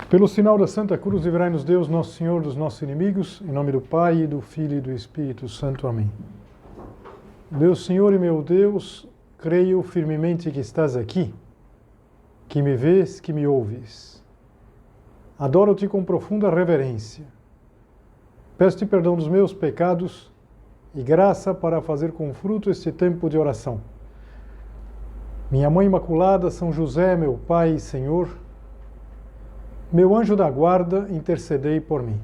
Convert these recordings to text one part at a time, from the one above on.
Pelo sinal da Santa Cruz, livrai-nos Deus, nosso Senhor, dos nossos inimigos, em nome do Pai, do Filho e do Espírito Santo. Amém. Meu Senhor e meu Deus, creio firmemente que estás aqui, que me vês, que me ouves. Adoro-te com profunda reverência. Peço-te perdão dos meus pecados e graça para fazer com fruto este tempo de oração. Minha Mãe Imaculada, São José, meu Pai e Senhor, meu anjo da guarda, intercedei por mim.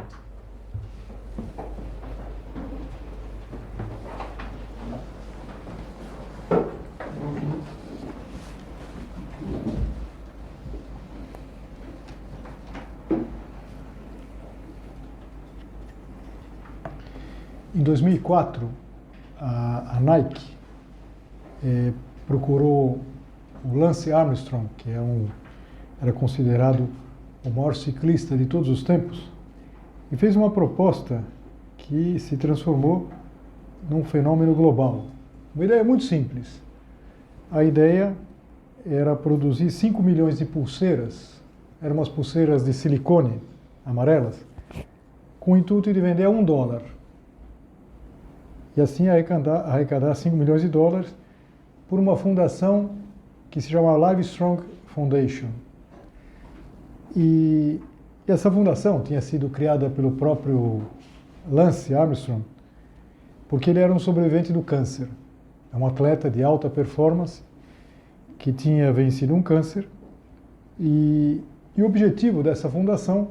Em 2004, a Nike procurou o Lance Armstrong, que era considerado o maior ciclista de todos os tempos, e fez uma proposta que se transformou num fenômeno global. Uma ideia muito simples. A ideia era produzir 5 milhões de pulseiras, eram umas pulseiras de silicone amarelas, com o intuito de vender a $1. E assim arrecadar 5 milhões de dólares por uma fundação que se chama Livestrong Foundation. E essa fundação tinha sido criada pelo próprio Lance Armstrong, porque ele era um sobrevivente do câncer. É um atleta de alta performance que tinha vencido um câncer. E o objetivo dessa fundação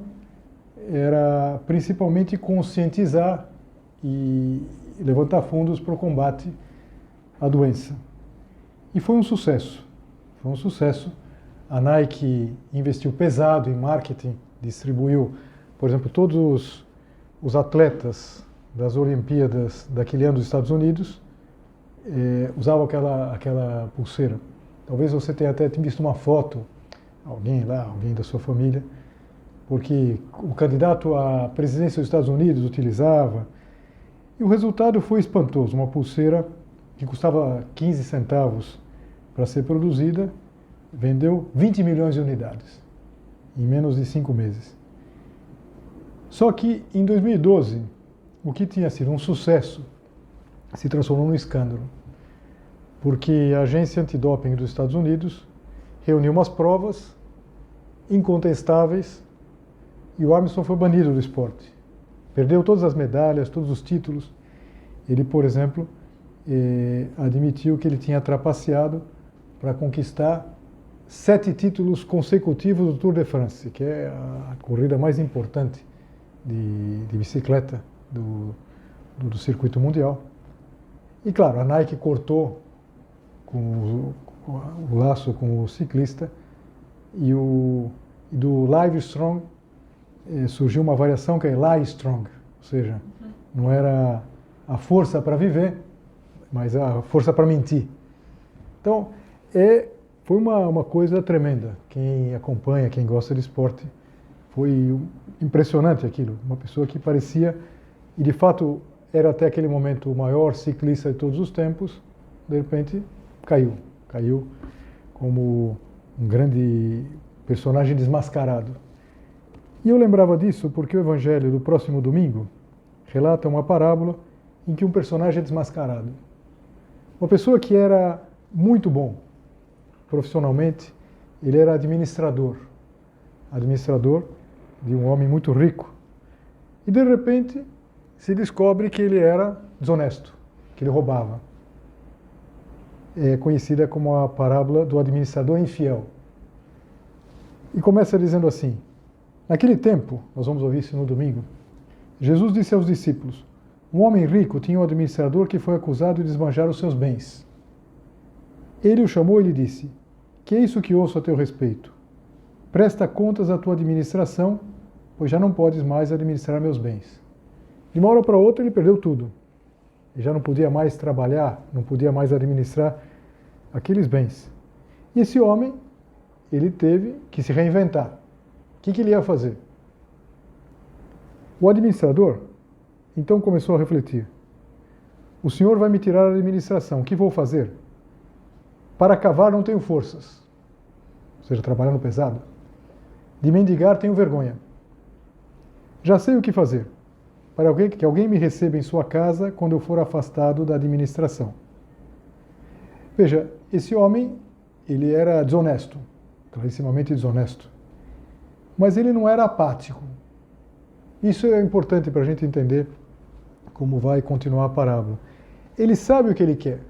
era principalmente conscientizar e levantar fundos para o combate à doença. E foi um sucesso. Foi um sucesso. A Nike investiu pesado em marketing, distribuiu, por exemplo, todos os atletas das Olimpíadas daquele ano dos Estados Unidos usavam aquela pulseira. Talvez você tenha até visto uma foto, alguém da sua família, porque o candidato à presidência dos Estados Unidos utilizava. E o resultado foi espantoso. Uma pulseira que custava 15 centavos para ser produzida, vendeu 20 milhões de unidades em menos de 5 meses. Só que em 2012, o que tinha sido um sucesso se transformou num escândalo, porque a agência antidoping dos Estados Unidos reuniu umas provas incontestáveis e o Armstrong foi banido do esporte. Perdeu todas as medalhas, todos os títulos. Ele, por exemplo, admitiu que ele tinha trapaceado para conquistar 7 títulos consecutivos do Tour de France, que é a corrida mais importante de bicicleta do circuito mundial. E claro, a Nike cortou com o laço com o ciclista e do Livestrong surgiu uma variação que é Livestrong, ou seja, não era a força para viver, mas a força para mentir. Então, foi uma coisa tremenda. Quem acompanha, quem gosta de esporte, foi impressionante aquilo. Uma pessoa que parecia, e de fato era até aquele momento o maior ciclista de todos os tempos, de repente caiu como um grande personagem desmascarado. E eu lembrava disso porque o Evangelho do próximo domingo relata uma parábola em que um personagem é desmascarado. Uma pessoa que era muito bom profissionalmente, ele era administrador de um homem muito rico. E de repente se descobre que ele era desonesto, que ele roubava. É conhecida como a parábola do administrador infiel. E começa dizendo assim: naquele tempo, nós vamos ouvir isso no domingo, Jesus disse aos discípulos: um homem rico tinha um administrador que foi acusado de esbanjar os seus bens. Ele o chamou e lhe disse: que é isso que ouço a teu respeito? Presta contas à tua administração, pois já não podes mais administrar meus bens. De uma hora para outra ele perdeu tudo. Ele já não podia mais trabalhar, não podia mais administrar aqueles bens. E esse homem, ele teve que se reinventar. O que ele ia fazer? O administrador, então, começou a refletir. O senhor vai me tirar a administração, o que vou fazer? Para cavar não tenho forças. Ou seja, trabalhando pesado. De mendigar tenho vergonha. Já sei o que fazer, para que alguém me receba em sua casa quando eu for afastado da administração. Veja, esse homem, ele era desonesto, clarissimamente desonesto. Mas ele não era apático. Isso é importante para a gente entender como vai continuar a parábola. Ele sabe o que ele quer.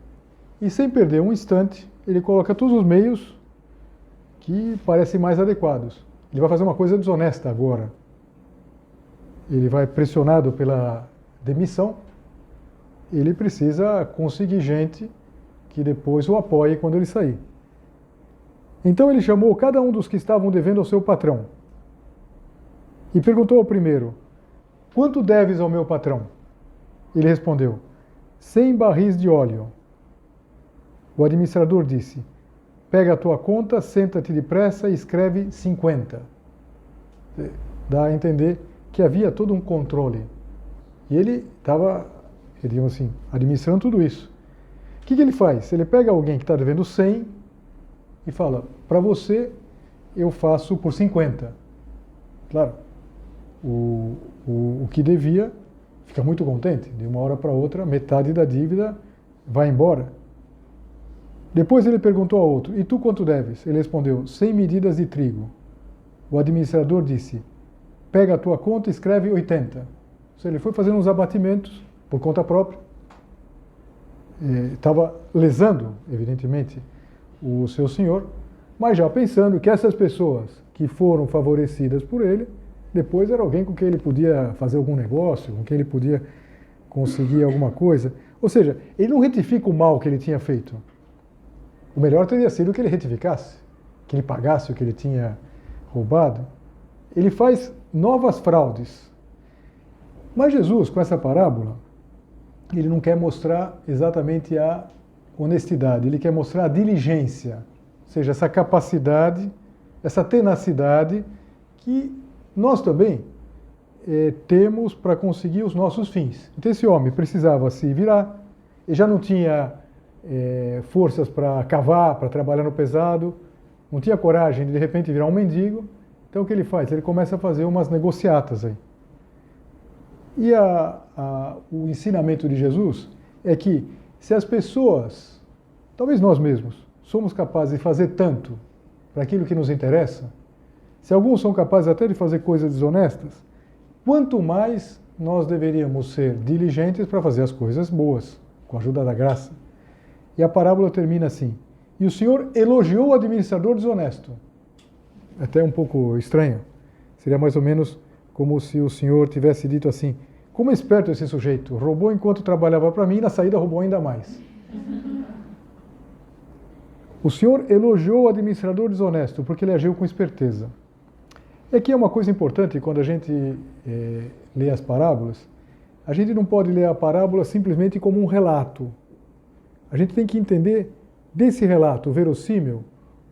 E sem perder um instante, ele coloca todos os meios que parecem mais adequados. Ele vai fazer uma coisa desonesta agora. Ele vai pressionado pela demissão. Ele precisa conseguir gente que depois o apoie quando ele sair. Então ele chamou cada um dos que estavam devendo ao seu patrão e perguntou ao primeiro: quanto deves ao meu patrão? Ele respondeu: 100 barris de óleo. O administrador disse: pega a tua conta, senta-te depressa e escreve 50. Dá a entender que havia todo um controle. E ele estava, digamos assim, administrando tudo isso. O que ele faz? Ele pega alguém que está devendo 100 e fala: para você eu faço por 50. Claro, o que devia fica muito contente. De uma hora para outra, metade da dívida vai embora. Depois ele perguntou ao outro: e tu quanto deves? Ele respondeu: 100 medidas de trigo. O administrador disse: pega a tua conta e escreve 80. Ele foi fazendo uns abatimentos por conta própria. Estava lesando, evidentemente, o seu senhor, mas já pensando que essas pessoas que foram favorecidas por ele, depois era alguém com quem ele podia fazer algum negócio, com quem ele podia conseguir alguma coisa. Ou seja, ele não retifica o mal que ele tinha feito. O melhor teria sido que ele retificasse, que ele pagasse o que ele tinha roubado. Ele faz novas fraudes. Mas Jesus, com essa parábola, ele não quer mostrar exatamente a honestidade, ele quer mostrar a diligência, ou seja, essa capacidade, essa tenacidade que nós também temos para conseguir os nossos fins. Então esse homem precisava se virar, ele já não tinha forças para cavar, para trabalhar no pesado, não tinha coragem de repente virar um mendigo. Então o que ele faz? Ele começa a fazer umas negociatas aí. E o ensinamento de Jesus é que se as pessoas, talvez nós mesmos, somos capazes de fazer tanto para aquilo que nos interessa, se alguns são capazes até de fazer coisas desonestas, quanto mais nós deveríamos ser diligentes para fazer as coisas boas, com a ajuda da graça. E a parábola termina assim: e o Senhor elogiou o administrador desonesto. Até um pouco estranho. Seria mais ou menos como se o Senhor tivesse dito assim: como é esperto esse sujeito, roubou enquanto trabalhava para mim e na saída roubou ainda mais. O Senhor elogiou o administrador desonesto porque ele agiu com esperteza. E aqui é uma coisa importante quando a gente lê as parábolas. A gente não pode ler a parábola simplesmente como um relato. A gente tem que entender desse relato verossímil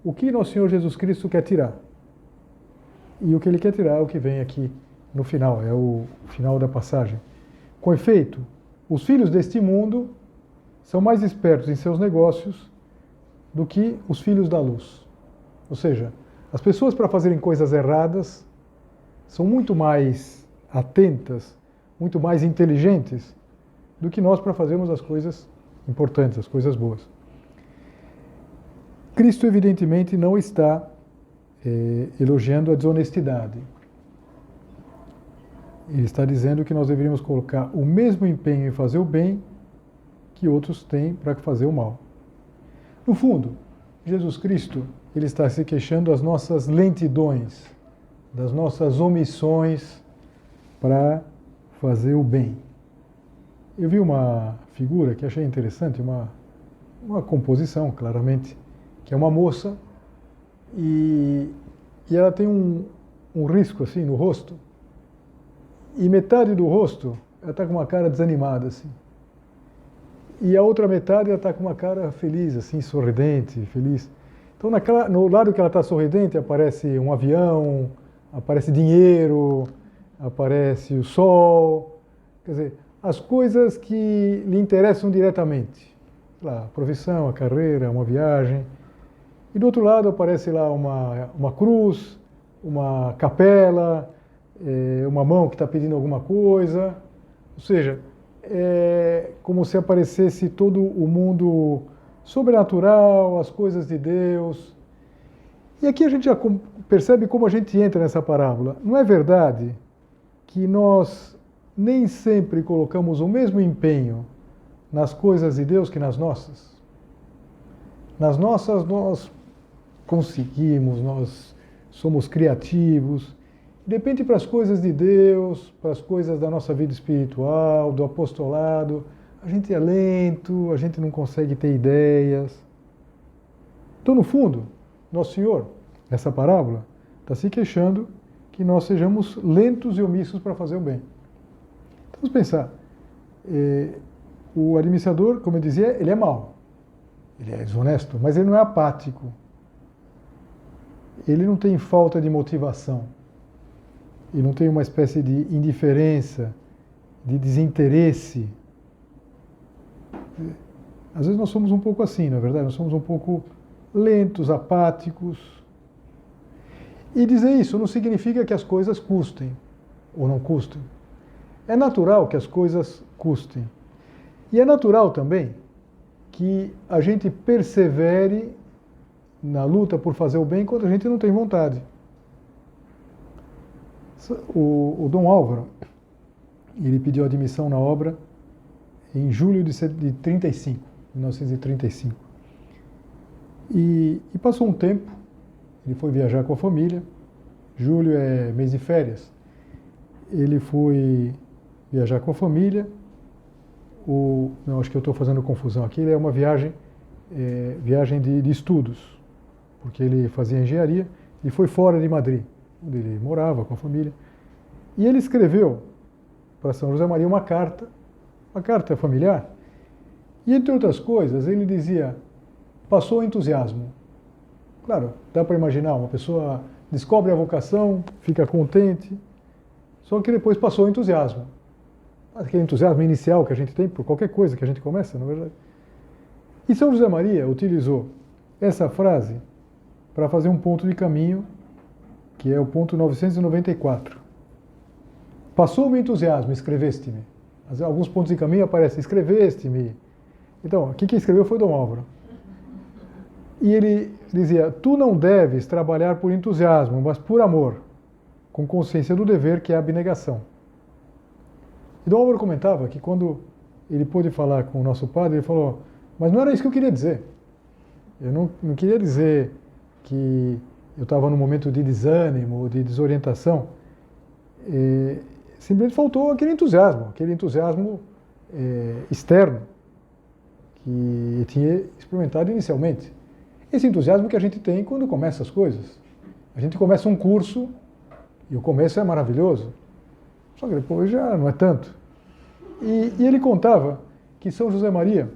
o que nosso Senhor Jesus Cristo quer tirar. E o que ele quer tirar é o que vem aqui no final, é o final da passagem. Com efeito, os filhos deste mundo são mais espertos em seus negócios do que os filhos da luz. Ou seja, as pessoas para fazerem coisas erradas são muito mais atentas, muito mais inteligentes do que nós para fazermos as coisas importantes, as coisas boas. Cristo evidentemente não está elogiando a desonestidade. Ele está dizendo que nós deveríamos colocar o mesmo empenho em fazer o bem que outros têm para fazer o mal. No fundo, Jesus Cristo, ele está se queixando das nossas lentidões, das nossas omissões para fazer o bem. Eu vi uma figura que achei interessante, uma composição, claramente, que é uma moça e ela tem um risco assim no rosto. E metade do rosto, ela está com uma cara desanimada, assim. E a outra metade, ela está com uma cara feliz, assim, sorridente, feliz. Então, no lado que ela está sorridente, aparece um avião, aparece dinheiro, aparece o sol. Quer dizer, as coisas que lhe interessam diretamente. Sei lá, a profissão, a carreira, uma viagem. E do outro lado aparece lá uma cruz, uma capela, uma mão que está pedindo alguma coisa. Ou seja, é como se aparecesse todo o mundo sobrenatural, as coisas de Deus. E aqui a gente já percebe como a gente entra nessa parábola. Não é verdade que nós nem sempre colocamos o mesmo empenho nas coisas de Deus que nas nossas? Nas nossas nós conseguimos, nós somos criativos. De repente, para as coisas de Deus, para as coisas da nossa vida espiritual, do apostolado, a gente é lento, a gente não consegue ter ideias. Então, no fundo, Nosso Senhor, nessa parábola, está se queixando que nós sejamos lentos e omissos para fazer o bem. Então, vamos pensar. O administrador, como eu dizia, ele é mau. Ele é desonesto, mas ele não é apático. Ele não tem falta de motivação. Ele não tem uma espécie de indiferença, de desinteresse. Às vezes nós somos um pouco assim, não é verdade? Nós somos um pouco lentos, apáticos. E dizer isso não significa que as coisas custem ou não custem. É natural que as coisas custem. E é natural também que a gente persevere na luta por fazer o bem quando a gente não tem vontade. O Dom Álvaro, ele pediu admissão na obra em julho de 1935. E passou um tempo, ele foi viajar com a família. Julho é mês de férias. Ele foi viajar com a família. Não, acho que eu estou fazendo confusão aqui. É uma viagem de estudos, porque ele fazia engenharia e foi fora de Madrid, onde ele morava com a família. E ele escreveu para São José Maria uma carta familiar. E, entre outras coisas, ele dizia: passou o entusiasmo. Claro, dá para imaginar, uma pessoa descobre a vocação, fica contente, só que depois passou o entusiasmo. Aquele entusiasmo inicial que a gente tem por qualquer coisa que a gente começa, na verdade. E São José Maria utilizou essa frase para fazer um ponto de caminho, que é o ponto 994. Passou o entusiasmo, escreveste-me. Alguns pontos de caminho aparecem, escreveste-me. Então, quem escreveu foi Dom Álvaro. E ele dizia: tu não deves trabalhar por entusiasmo, mas por amor, com consciência do dever, que é a abnegação. E Dom Álvaro comentava que quando ele pôde falar com o nosso padre, ele falou: mas não era isso que eu queria dizer. Eu não queria dizer que eu estava num momento de desânimo, de desorientação. Simplesmente faltou aquele entusiasmo externo que eu tinha experimentado inicialmente. Esse entusiasmo que a gente tem quando começa as coisas. A gente começa um curso e o começo é maravilhoso, só que depois já não é tanto. E ele contava que São José Maria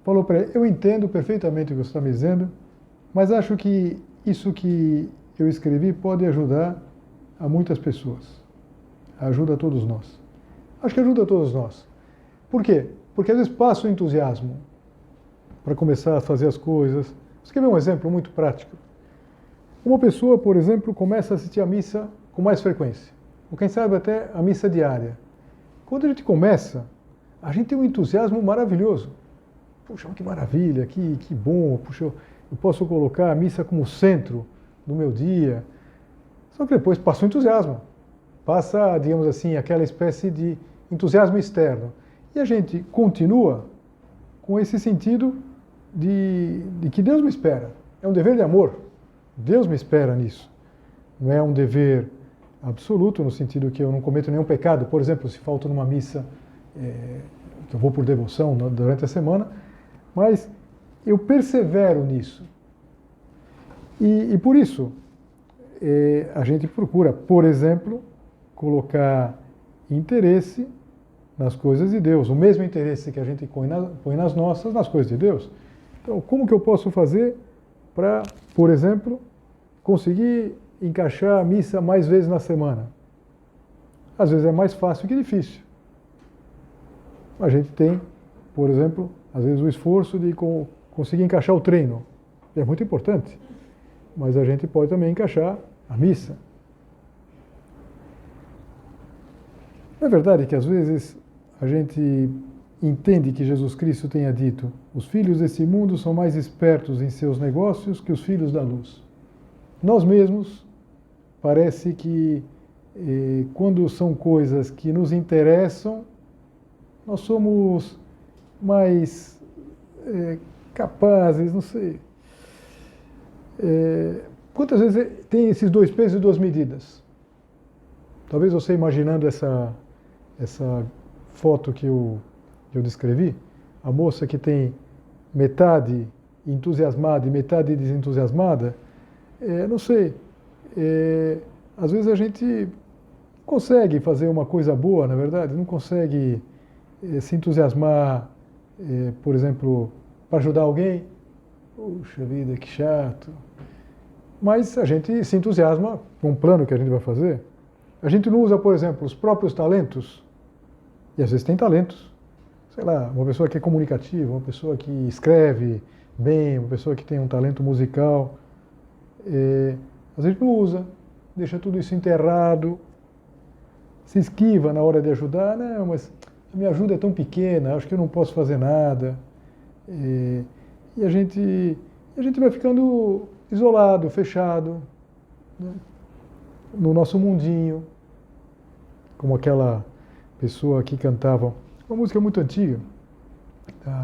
falou para ele: eu entendo perfeitamente o que você está me dizendo, mas acho que isso que eu escrevi pode ajudar a muitas pessoas. Ajuda a todos nós. Acho que ajuda a todos nós. Por quê? Porque às vezes passa o entusiasmo para começar a fazer as coisas. Você quer ver um exemplo muito prático? Uma pessoa, por exemplo, começa a assistir a missa com mais frequência, ou quem sabe até a missa diária. Quando a gente começa, a gente tem um entusiasmo maravilhoso. Puxa, que maravilha, que bom, puxa, eu posso colocar a missa como centro do meu dia. Só que depois passa o entusiasmo. Passa, digamos assim, aquela espécie de entusiasmo externo. E a gente continua com esse sentido de que Deus me espera. É um dever de amor. Deus me espera nisso. Não é um dever absoluto, no sentido que eu não cometo nenhum pecado. Por exemplo, se falto numa missa que eu vou por devoção durante a semana, mas eu persevero nisso. E por isso, a gente procura, por exemplo, colocar interesse nas coisas de Deus, o mesmo interesse que a gente põe nas nossas, nas coisas de Deus. Então, como que eu posso fazer para, por exemplo, conseguir encaixar a missa mais vezes na semana? Às vezes é mais fácil que difícil. A gente tem, por exemplo, às vezes o esforço de conseguir encaixar o treino. É muito importante. Mas a gente pode também encaixar a missa. Não é verdade que às vezes a gente entende que Jesus Cristo tenha dito: os filhos desse mundo são mais espertos em seus negócios que os filhos da luz. Nós mesmos, parece que quando são coisas que nos interessam, nós somos mais capazes, não sei. Quantas vezes tem esses dois pesos e duas medidas? Talvez você imaginando essa foto que eu descrevi, a moça que tem metade entusiasmada e metade desentusiasmada, não sei, às vezes a gente consegue fazer uma coisa boa, na verdade, não consegue se entusiasmar, por exemplo, para ajudar alguém. Puxa vida, que chato. Mas a gente se entusiasma com um plano que a gente vai fazer. A gente não usa, por exemplo, os próprios talentos, e às vezes tem talentos. Sei lá, uma pessoa que é comunicativa, uma pessoa que escreve bem, uma pessoa que tem um talento musical. Às vezes não usa, deixa tudo isso enterrado, se esquiva na hora de ajudar. Não, mas a minha ajuda é tão pequena, acho que eu não posso fazer nada. E a gente vai ficando isolado, fechado, né, no nosso mundinho, como aquela pessoa que cantava uma música muito antiga,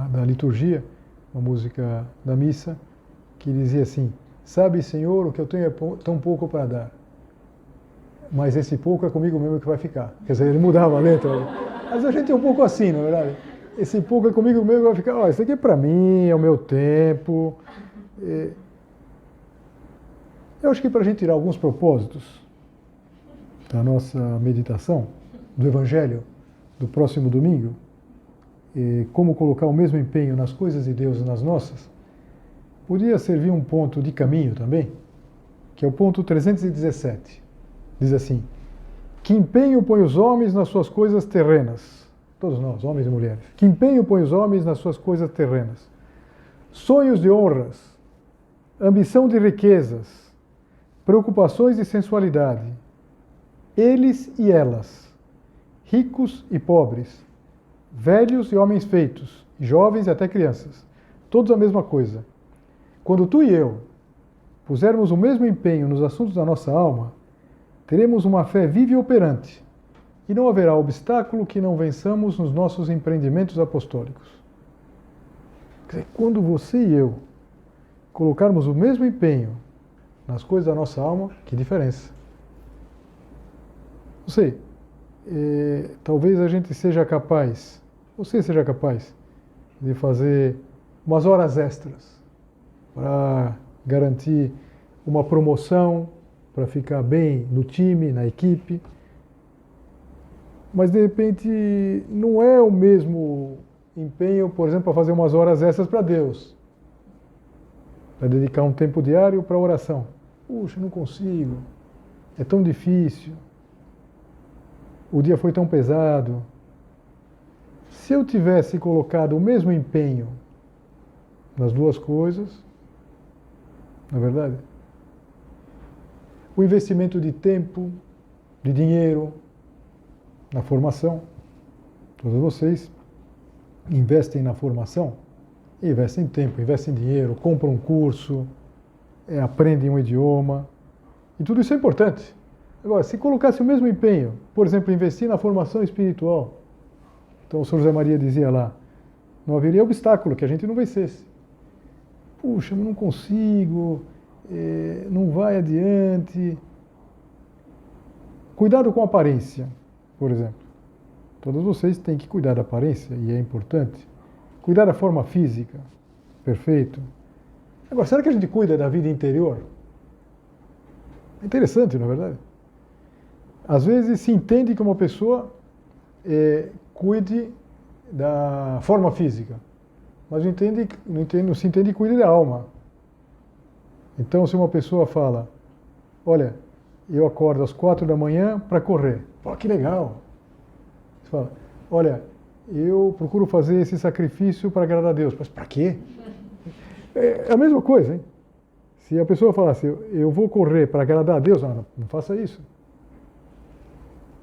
da liturgia, uma música da missa, que dizia assim: sabe, Senhor, o que eu tenho é tão pouco para dar, mas esse pouco é comigo mesmo que vai ficar. Quer dizer, ele mudava a letra. Mas a gente é um pouco assim, na verdade. Esse pouco é comigo mesmo que vai ficar. Isso aqui é para mim, é o meu tempo. Eu acho que para a gente tirar alguns propósitos da nossa meditação, do Evangelho, do próximo domingo, como colocar o mesmo empenho nas coisas de Deus e nas nossas, podia servir um ponto de caminho também, que é o ponto 317. Diz assim: que empenho põe os homens nas suas coisas terrenas, todos nós, homens e mulheres, que empenho põe os homens nas suas coisas terrenas, sonhos de honras, ambição de riquezas, preocupações de sensualidade, eles e elas, ricos e pobres, velhos e homens feitos, jovens e até crianças, todos a mesma coisa. Quando tu e eu pusermos o mesmo empenho nos assuntos da nossa alma, teremos uma fé viva e operante, e não haverá obstáculo que não vençamos nos nossos empreendimentos apostólicos. Quer dizer, quando você e eu colocarmos o mesmo empenho nas coisas da nossa alma, que diferença. Não sei, talvez a gente seja capaz, você seja capaz, de fazer umas horas extras para garantir uma promoção, para ficar bem no time, na equipe. Mas de repente não é o mesmo empenho, por exemplo, para fazer umas horas extras para Deus, para dedicar um tempo diário para oração. Puxa, não consigo, é tão difícil, o dia foi tão pesado. Se eu tivesse colocado o mesmo empenho nas duas coisas, na verdade, o investimento de tempo, de dinheiro, na formação, todos vocês investem na formação, investem tempo, investem dinheiro, compram um curso, aprendem um idioma, e tudo isso é importante. Agora, se colocasse o mesmo empenho, por exemplo, investir na formação espiritual, então o Sr. José Maria dizia lá, não haveria obstáculo que a gente não vencesse. Puxa, eu não consigo, não vai adiante. Cuidado com a aparência, por exemplo. Todos vocês têm que cuidar da aparência, e é importante. Cuidar da forma física, perfeito. Agora, será que a gente cuida da vida interior? É interessante, não é verdade? Às vezes se entende que uma pessoa cuide da forma física, mas não se entende que cuide da alma. Então, se uma pessoa fala, olha, eu acordo às 4 da manhã para correr. Pô, que legal! Você fala, olha, eu procuro fazer esse sacrifício para agradar a Deus. Mas para quê? É a mesma coisa, hein? Se a pessoa falasse, eu vou correr para agradar a Deus, não faça isso.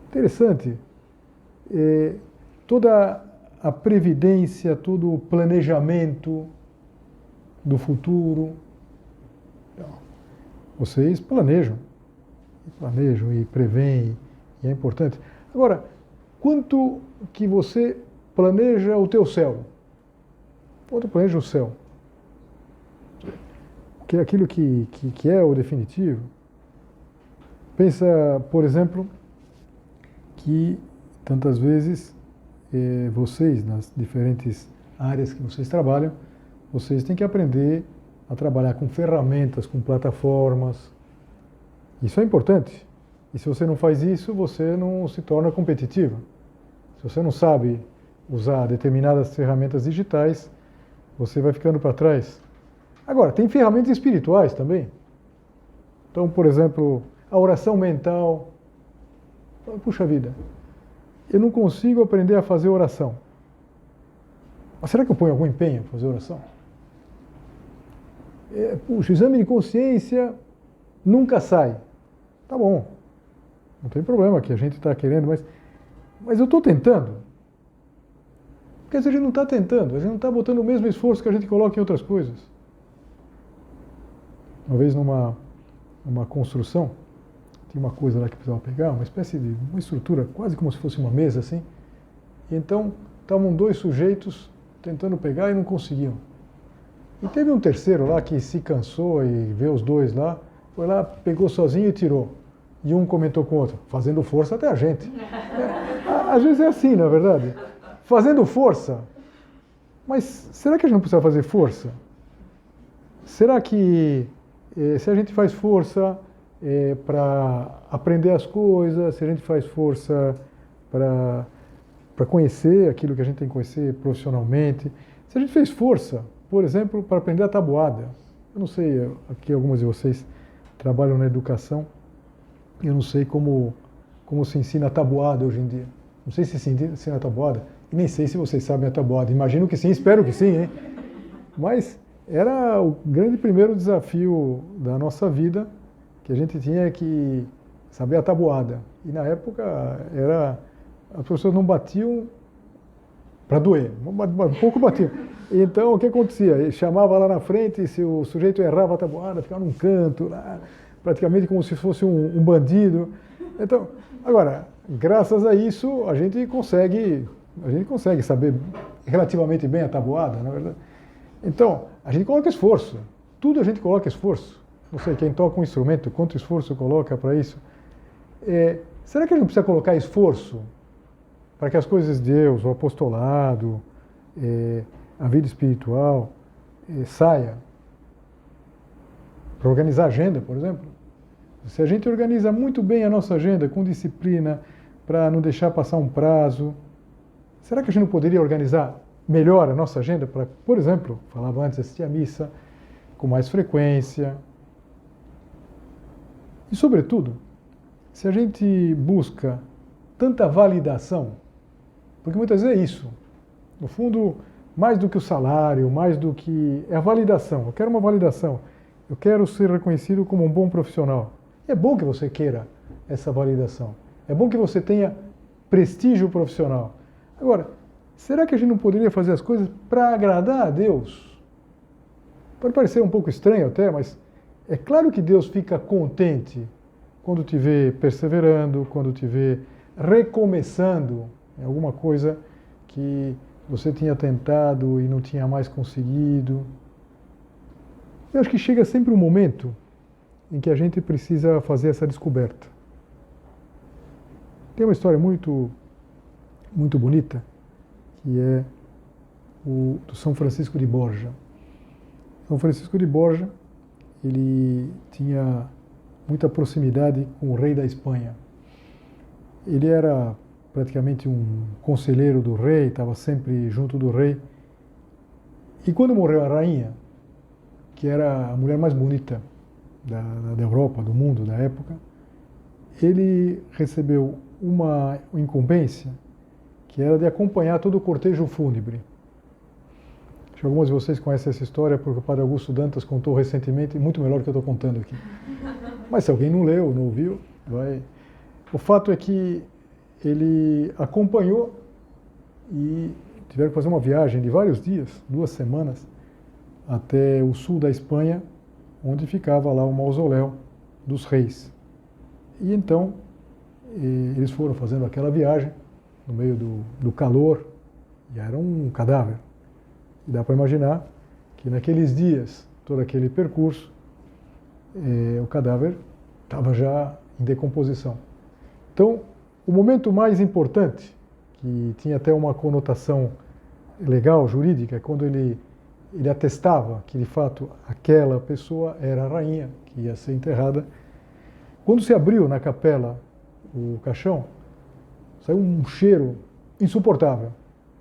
Interessante. toda a previdência, todo o planejamento do futuro. Vocês planejam e preveem, e é importante. Agora, quanto que você planeja o teu céu? Quanto planeja o céu? Que é aquilo que é o definitivo. Pensa, por exemplo, que tantas vezes vocês, nas diferentes áreas que vocês trabalham, vocês têm que aprender a trabalhar com ferramentas, com plataformas. Isso é importante. E se você não faz isso, você não se torna competitivo. Se você não sabe usar determinadas ferramentas digitais, você vai ficando para trás. Agora, tem ferramentas espirituais também. Então, por exemplo, a oração mental. Puxa vida, eu não consigo aprender a fazer oração. Mas será que eu ponho algum empenho para fazer oração? Puxa, o exame de consciência nunca sai. Tá bom, não tem problema que a gente está querendo, mas eu estou tentando. Porque a gente não está tentando, a gente não está botando o mesmo esforço que a gente coloca em outras coisas. Uma vez numa construção, tinha uma coisa lá que precisava pegar, uma espécie de uma estrutura, quase como se fosse uma mesa assim. E então estavam dois sujeitos tentando pegar e não conseguiam. E teve um terceiro lá que se cansou e vê os dois lá, foi lá, pegou sozinho e tirou. E um comentou com o outro, fazendo força até a gente. Às vezes é assim, na verdade. Fazendo força. Mas será que a gente não precisa fazer força? Será que se a gente faz força para aprender as coisas, se a gente faz força para conhecer aquilo que a gente tem que conhecer profissionalmente, se a gente fez força, por exemplo, para aprender a tabuada. Eu não sei, aqui algumas de vocês trabalham na educação, eu não sei como se ensina a tabuada hoje em dia. Não sei se ensina a tabuada, e nem sei se vocês sabem a tabuada. Imagino que sim, espero que sim, hein? Mas era o grande primeiro desafio da nossa vida, que a gente tinha que saber a tabuada. E na época as pessoas não batiam para doer, um pouco batiam. Então o que acontecia? Ele chamava lá na frente, e se o sujeito errava a tabuada, ficava num canto, lá, praticamente como se fosse um bandido. Então, agora, graças a isso, a gente consegue saber relativamente bem a tabuada, na verdade. Então, a gente coloca esforço, tudo a gente coloca esforço. Não sei, quem toca um instrumento, quanto esforço coloca para isso. Será que a gente precisa colocar esforço para que as coisas de Deus, o apostolado, a vida espiritual, saia? Para organizar a agenda, por exemplo. Se a gente organiza muito bem a nossa agenda, com disciplina, para não deixar passar um prazo, será que a gente não poderia organizar melhor a nossa agenda para, por exemplo, falava antes, assistir a missa com mais frequência? E, sobretudo, se a gente busca tanta validação, porque muitas vezes é isso, no fundo, mais do que o salário, mais do que... é a validação, eu quero uma validação, eu quero ser reconhecido como um bom profissional. É bom que você queira essa validação, é bom que você tenha prestígio profissional. Agora, será que a gente não poderia fazer as coisas para agradar a Deus? Pode parecer um pouco estranho até, mas é claro que Deus fica contente quando te vê perseverando, quando te vê recomeçando em alguma coisa que você tinha tentado e não tinha mais conseguido. Eu acho que chega sempre um momento em que a gente precisa fazer essa descoberta. Tem uma história muito bonita, que é do São Francisco de Borja. São Francisco de Borja, ele tinha muita proximidade com o rei da Espanha. Ele era praticamente um conselheiro do rei, estava sempre junto do rei. E quando morreu a rainha, que era a mulher mais bonita da Europa, do mundo, da época, ele recebeu uma incumbência que era de acompanhar todo o cortejo fúnebre. Acho que algumas de vocês conhecem essa história porque o padre Augusto Dantas contou recentemente, muito melhor do que eu estou contando aqui. Mas se alguém não leu, não ouviu, vai... O fato é que ele acompanhou e tiveram que fazer uma viagem de vários dias, 2 semanas, até o sul da Espanha, onde ficava lá o mausoléu dos reis. E então eles foram fazendo aquela viagem no meio do calor, e era um cadáver. E dá para imaginar que naqueles dias, todo aquele percurso, o cadáver estava já em decomposição. Então, o momento mais importante, que tinha até uma conotação legal, jurídica, é quando ele atestava que, de fato, aquela pessoa era a rainha que ia ser enterrada. Quando se abriu na capela o caixão, saiu um cheiro insuportável.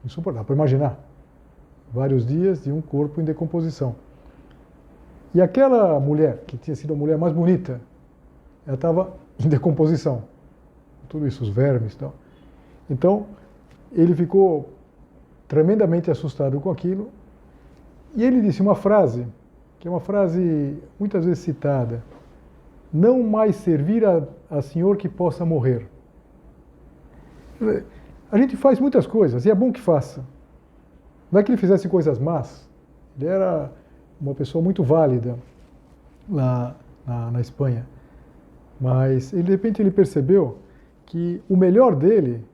Insuportável, para imaginar. Vários dias de um corpo em decomposição. E aquela mulher, que tinha sido a mulher mais bonita, ela estava em decomposição. Tudo isso, os vermes e tal. Então, ele ficou tremendamente assustado com aquilo. E ele disse uma frase, que é uma frase muitas vezes citada: não mais servir a Senhor que possa morrer. A gente faz muitas coisas, e é bom que faça. Não é que ele fizesse coisas más, ele era uma pessoa muito válida lá na Espanha. Mas, de repente, ele percebeu que o melhor dele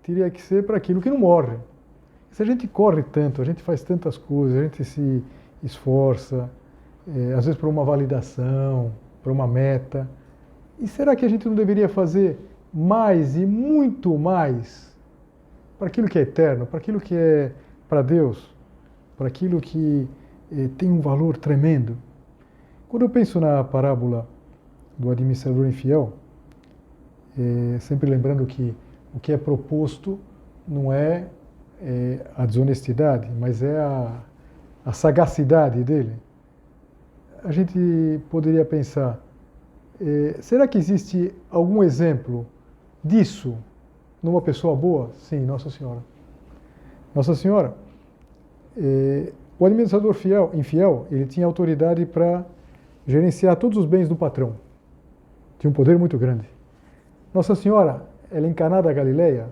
teria que ser para aquilo que não morre. Se a gente corre tanto, a gente faz tantas coisas, a gente se esforça, às vezes para uma validação, para uma meta, e será que a gente não deveria fazer mais e muito mais para aquilo que é eterno, para aquilo que é para Deus, para aquilo que tem um valor tremendo? Quando eu penso na parábola do administrador infiel, sempre lembrando que o que é proposto não é a desonestidade, mas é a sagacidade dele. A gente poderia pensar, será que existe algum exemplo disso numa pessoa boa? Sim, Nossa Senhora. Nossa Senhora, o administrador infiel, ele tinha autoridade para gerenciar todos os bens do patrão. Tinha um poder muito grande. Nossa Senhora, ela encarnada a Galileia,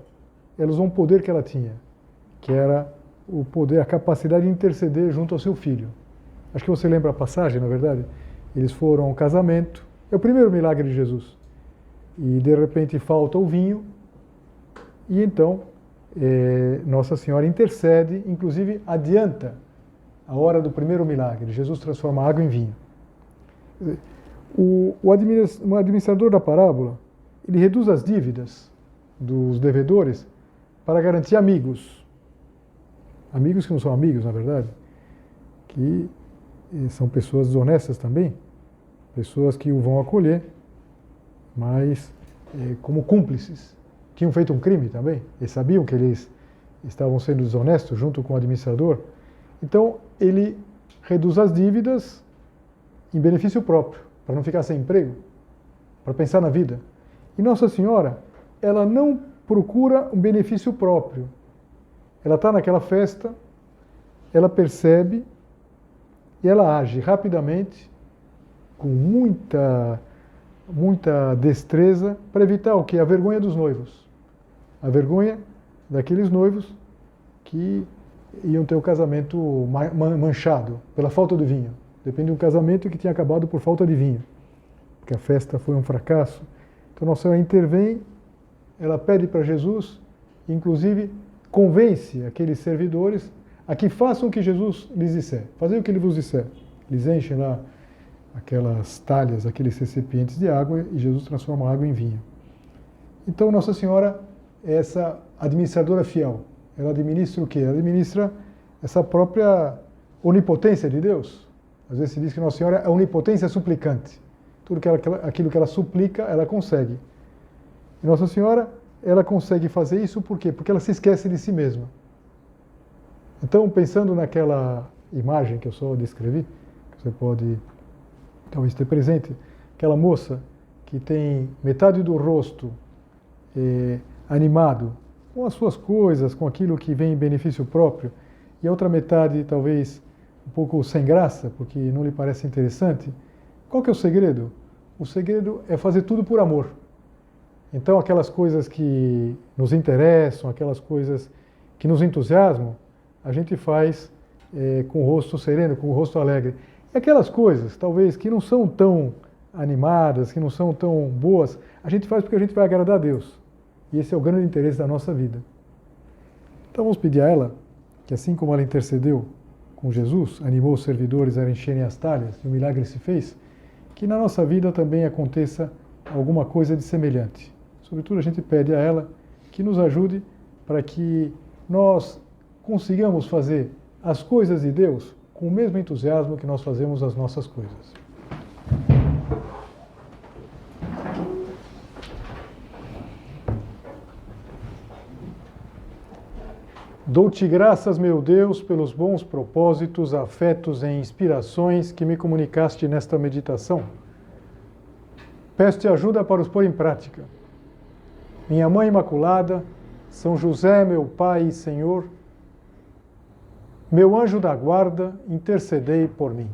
ela usou um poder que ela tinha, que era o poder, a capacidade de interceder junto ao seu filho. Acho que você lembra a passagem, na verdade? Eles foram ao casamento, é o primeiro milagre de Jesus. E de repente falta o vinho, e então Nossa Senhora intercede, inclusive adianta a hora do primeiro milagre. Jesus transforma água em vinho. O administrador da parábola, ele reduz as dívidas dos devedores para garantir amigos. Amigos que não são amigos, na verdade, que são pessoas desonestas também, pessoas que o vão acolher, mas como cúmplices. Tinham feito um crime também, eles sabiam que eles estavam sendo desonestos junto com o administrador. Então, ele reduz as dívidas em benefício próprio, para não ficar sem emprego, para pensar na vida. E Nossa Senhora, ela não procura um benefício próprio. Ela está naquela festa, ela percebe e ela age rapidamente, com muita destreza, para evitar o quê? A vergonha dos noivos. A vergonha daqueles noivos que iam ter o casamento manchado pela falta de vinho. Depende de um casamento que tinha acabado por falta de vinho, porque a festa foi um fracasso. Então Nossa Senhora intervém, ela pede para Jesus, inclusive convence aqueles servidores a que façam o que Jesus lhes disser. Fazer o que ele vos disser. Eles enchem lá aquelas talhas, aqueles recipientes de água, e Jesus transforma a água em vinho. Então Nossa Senhora é essa administradora fiel. Ela administra o quê? Ela administra essa própria onipotência de Deus. Às vezes se diz que Nossa Senhora é a onipotência suplicante. Tudo aquilo que ela suplica, ela consegue. E Nossa Senhora, ela consegue fazer isso por quê? Porque ela se esquece de si mesma. Então, pensando naquela imagem que eu só descrevi, que você pode talvez ter presente, aquela moça que tem metade do rosto animado com as suas coisas, com aquilo que vem em benefício próprio, e a outra metade talvez um pouco sem graça, porque não lhe parece interessante. Qual que é o segredo? O segredo é fazer tudo por amor. Então, aquelas coisas que nos interessam, aquelas coisas que nos entusiasmam, a gente faz com o rosto sereno, com o rosto alegre. E aquelas coisas, talvez, que não são tão animadas, que não são tão boas, a gente faz porque a gente vai agradar a Deus. E esse é o grande interesse da nossa vida. Então, vamos pedir a ela que, assim como ela intercedeu com Jesus, animou os servidores a encherem as talhas, e o milagre se fez, que na nossa vida também aconteça alguma coisa de semelhante. Sobretudo, a gente pede a ela que nos ajude para que nós consigamos fazer as coisas de Deus com o mesmo entusiasmo que nós fazemos as nossas coisas. Dou-te graças, meu Deus, pelos bons propósitos, afetos e inspirações que me comunicaste nesta meditação. Peço-te ajuda para os pôr em prática. Minha Mãe Imaculada, São José, meu Pai e Senhor, meu anjo da guarda, intercedei por mim.